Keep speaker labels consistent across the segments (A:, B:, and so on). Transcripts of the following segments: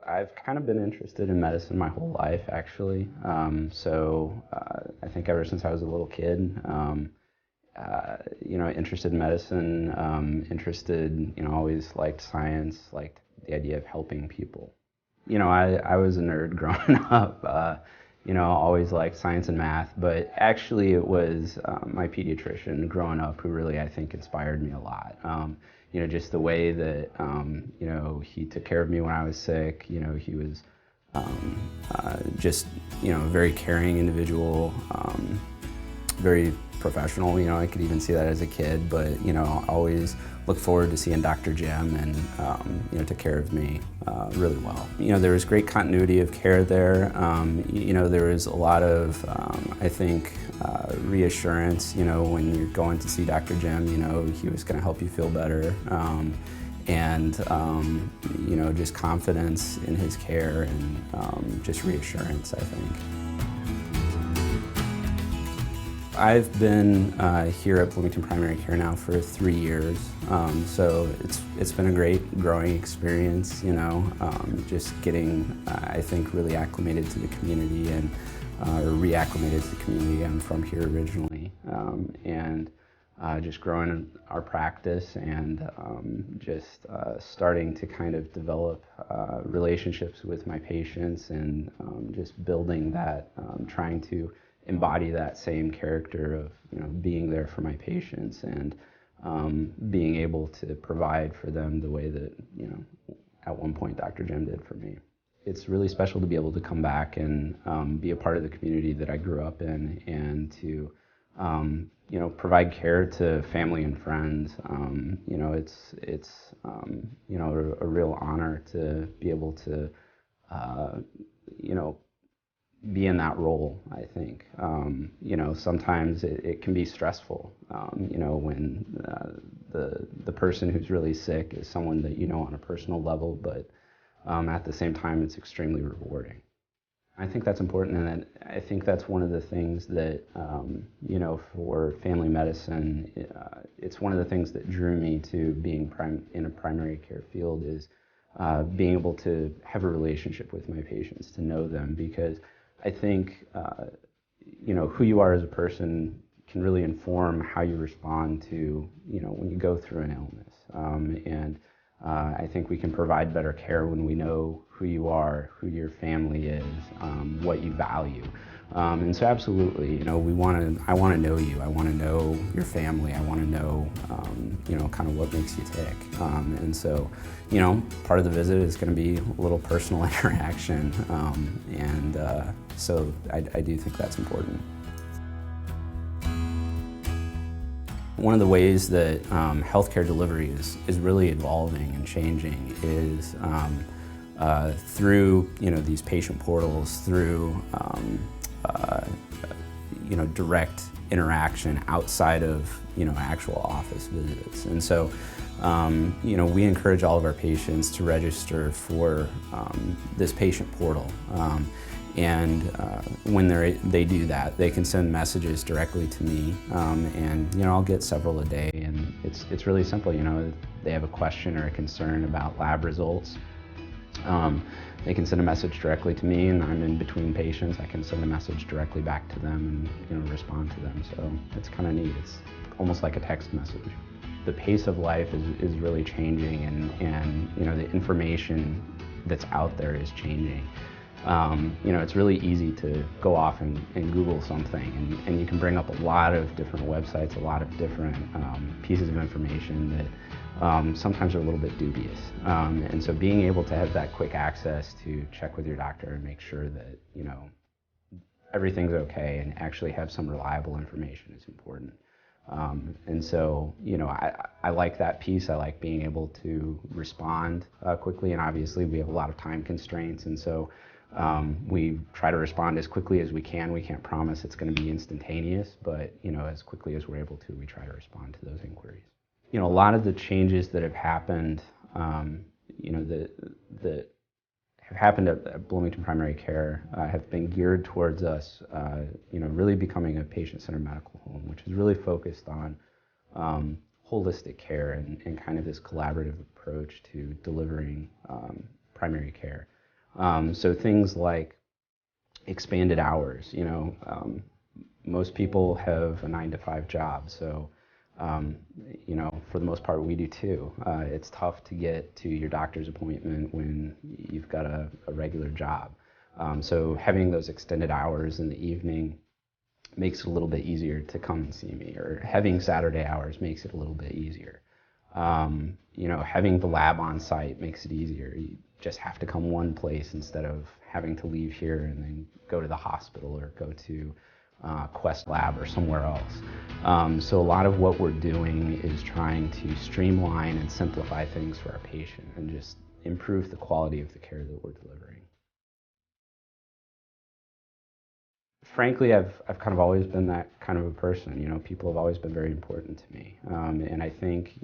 A: I've kind of been interested in medicine my whole life, actually. I think ever since I was a little kid, interested in medicine, interested, always liked science, liked the idea of helping people. I was a nerd growing up. Always liked science and math, but actually it was my pediatrician growing up who really, I think, inspired me a lot. Just the way that, he took care of me when I was sick. He was just, a very caring individual, very professional. I could even see that as a kid, but, always look forward to seeing Dr. Jim and, took care of me really well. There was great continuity of care there. There was a lot of, I think, reassurance, when you're going to see Dr. Jim, he was going to help you feel better. And just confidence in his care and just reassurance, I think. I've been here at Bloomington Primary Care now for 3 years, so it's been a great growing experience. Just getting, I think, really acclimated to the community and or reacclimated to the community. I'm from here originally, and just growing our practice and just starting to kind of develop relationships with my patients and just building that, trying to embody that same character of being there for my patients and being able to provide for them the way that at one point Dr. Jim did for me. It's really special to be able to come back and be a part of the community that I grew up in and to provide care to family and friends. It's a real honor to be able to be in that role, I think. Sometimes it can be stressful, when the person who's really sick is someone that you know on a personal level, but at the same time, it's extremely rewarding. I think that's important, and I think that's one of the things that, for family medicine, it's one of the things that drew me to being in a primary care field is being able to have a relationship with my patients, to know them, because I think, who you are as a person can really inform how you respond to, when you go through an illness. I think we can provide better care when we know who you are, who your family is, what you value. And so absolutely, I want to know you. I want to know your family. I want to know, kind of what makes you tick. And so, part of the visit is going to be a little personal interaction. So I do think that's important. One of the ways that healthcare delivery is really evolving and changing is through these patient portals, through direct interaction outside of actual office visits. And so we encourage all of our patients to register for this patient portal. When they do that, they can send messages directly to me, and I'll get several a day. And it's really simple. If they have a question or a concern about lab results, they can send a message directly to me, and I'm in between patients. I can send a message directly back to them and respond to them. So it's kind of neat. It's almost like a text message. The pace of life is really changing, and the information that's out there is changing. It's really easy to go off and Google something, and you can bring up a lot of different websites, a lot of different pieces of information that sometimes are a little bit dubious. And so being able to have that quick access to check with your doctor and make sure that, everything's okay and actually have some reliable information is important. And so, I like that piece. I like being able to respond quickly, and obviously we have a lot of time constraints, and so we try to respond as quickly as we can. We can't promise it's going to be instantaneous, but as quickly as we're able to, we try to respond to those inquiries. A lot of the changes that have happened, that have happened at Bloomington Primary Care have been geared towards us, really becoming a patient-centered medical home, which is really focused on holistic care and kind of this collaborative approach to delivering primary care. So things like expanded hours, most people have a 9 to 5 job, so for the most part, we do too. It's tough to get to your doctor's appointment when you've got a regular job. So having those extended hours in the evening makes it a little bit easier to come and see me, or having Saturday hours makes it a little bit easier. Having the lab on site makes it easier. You just have to come one place instead of having to leave here and then go to the hospital or go to Quest Lab or somewhere else. So a lot of what we're doing is trying to streamline and simplify things for our patient and just improve the quality of the care that we're delivering. Frankly, I've kind of always been that kind of a person. People have always been very important to me. And I think,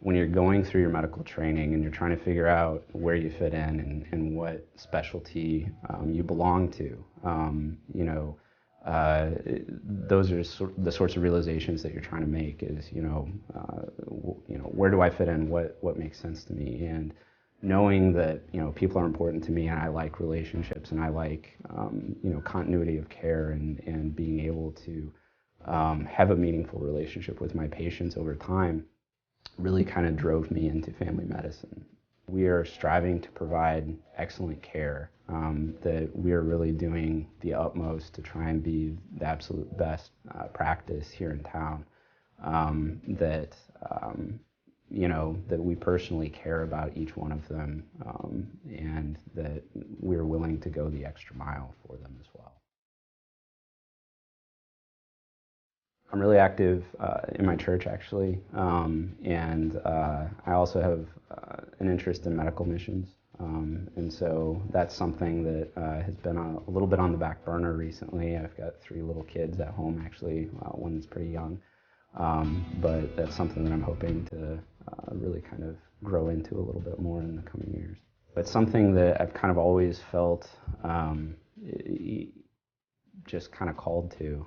A: when you're going through your medical training and you're trying to figure out where you fit in and what specialty you belong to, those are the sorts of realizations that you're trying to make is, where do I fit in? What makes sense to me? And knowing that, people are important to me and I like relationships and I like, continuity of care and being able to have a meaningful relationship with my patients over time really kind of drove me into family medicine. We are striving to provide excellent care, that we are really doing the utmost to try and be the absolute best practice here in town, that that we personally care about each one of them, and that we're willing to go the extra mile for them as well. I'm really active in my church, actually, and I also have an interest in medical missions, and so that's something that has been a little bit on the back burner recently. I've got 3 little kids at home, actually, one that's pretty young, but that's something that I'm hoping to really kind of grow into a little bit more in the coming years. It's something that I've kind of always felt just kind of called to,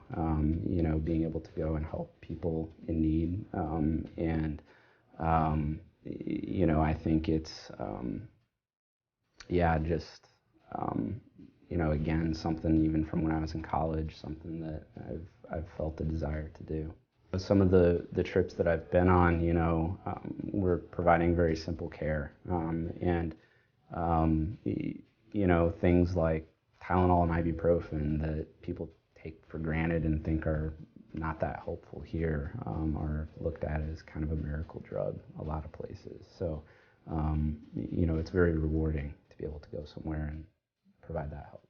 A: being able to go and help people in need. I think it's, just, again, something even from when I was in college, something that I've felt a desire to do. Some of the trips that I've been on, we're providing very simple care. Things like Tylenol and ibuprofen that people take for granted and think are not that helpful here, are looked at as kind of a miracle drug a lot of places. So, it's very rewarding to be able to go somewhere and provide that help.